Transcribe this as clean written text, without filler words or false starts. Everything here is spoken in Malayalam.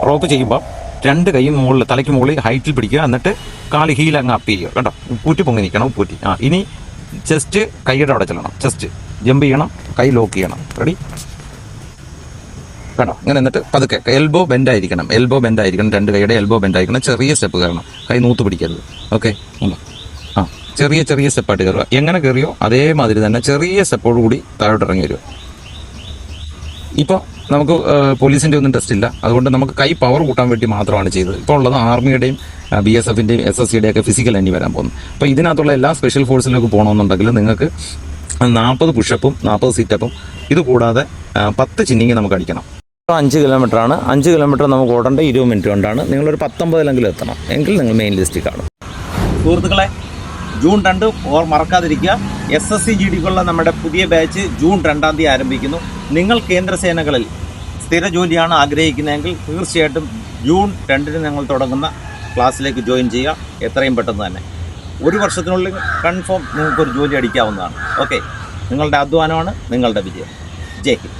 റോപ്പ് ചെയ്യുമ്പോൾ 2 കൈയും മുകളിൽ തലയ്ക്ക് മുകളിൽ ഹൈറ്റിൽ പിടിക്കുക. എന്നിട്ട് കാല് ഹീൽ അങ്ങ് അപ്പ് ചെയ്യുക. കേട്ടോ, ഉപ്പൂറ്റി പൊങ്ങി നിൽക്കണം. ഉപ്പൂറ്റി. ഇനി ചെസ്റ്റ് കൈയുടെ അവിടെ ചെല്ലണം. ചെസ്റ്റ് ജമ്പ് ചെയ്യണം, കൈ ലോക്ക് ചെയ്യണം. റെഡി? കേട്ടോ, ഇങ്ങനെ. എന്നിട്ട് പതുക്കെ എൽബോ ബെൻഡ് ആയിരിക്കണം. 2 കൈയുടെ എൽബോ ബെൻഡ് ആയിരിക്കണം. ചെറിയ സ്റ്റെപ്പ് കയറണം, കൈ നൂത്ത് പിടിക്കരുത്. ഓക്കെ, ചെറിയ സ്റ്റെപ്പായിട്ട് കയറുക. എങ്ങനെ കയറിയോ അതേമാതിരി തന്നെ ചെറിയ സ്റ്റെപ്പോട് കൂടി താഴോട്ട് ഇറങ്ങി വരിക. ഇപ്പോൾ നമുക്ക് പോലീസിൻ്റെ ഒന്നും ടെസ്റ്റ് ഇല്ല, അതുകൊണ്ട് നമുക്ക് കൈ പവർ കൂട്ടാൻ വേണ്ടി മാത്രമാണ് ചെയ്തത്. ഇപ്പോൾ ഉള്ളത് ആർമിയുടെയും BSFിൻ്റെയും SSCയുടെയും ഒക്കെ ഫിസിക്കൽ ഇനി വരാൻ പോകുന്നു. അപ്പോൾ ഇതിനകത്തുള്ള എല്ലാ സ്പെഷ്യൽ ഫോഴ്സിലേക്ക് പോകണമെന്നുണ്ടെങ്കിൽ നിങ്ങൾക്ക് 40 പുഷപ്പും 40 സിറ്റപ്പും ഇത് കൂടാതെ 10 ചിന്നിങ് നമുക്ക് അടിക്കണം. 5 കിലോമീറ്ററാണ്. 5 കിലോമീറ്റർ നമുക്ക് ഓടേണ്ട 20 മിനിറ്റ് കൊണ്ടാണ്. നിങ്ങളൊരു 19 എത്തണം എങ്കിൽ നിങ്ങൾ മെയിൻ ലിസ്റ്റിൽ കാണും. സുഹൃത്തുക്കളെ, ജൂൺ 2 മറക്കാതിരിക്കുക. SSC GDക്കുള്ള നമ്മുടെ പുതിയ ബാച്ച് ജൂൺ 2-ാം തീയതി ആരംഭിക്കുന്നു. നിങ്ങൾ കേന്ദ്രസേനകളിൽ സ്ഥിര ജോലിയാണ് ആഗ്രഹിക്കുന്നതെങ്കിൽ തീർച്ചയായിട്ടും ജൂൺ 2-ന് നിങ്ങൾ തുടങ്ങുന്ന ക്ലാസ്സിലേക്ക് ജോയിൻ ചെയ്യുക. എത്രയും പെട്ടെന്ന് തന്നെ 1 വർഷത്തിനുള്ളിൽ കൺഫേം നിങ്ങൾക്കൊരു ജോലി അടിക്കാവുന്നതാണ്. ഓക്കെ, നിങ്ങളുടെ അധ്വാനമാണ് നിങ്ങളുടെ വിജയം. ജയ് ഹിന്ദ്.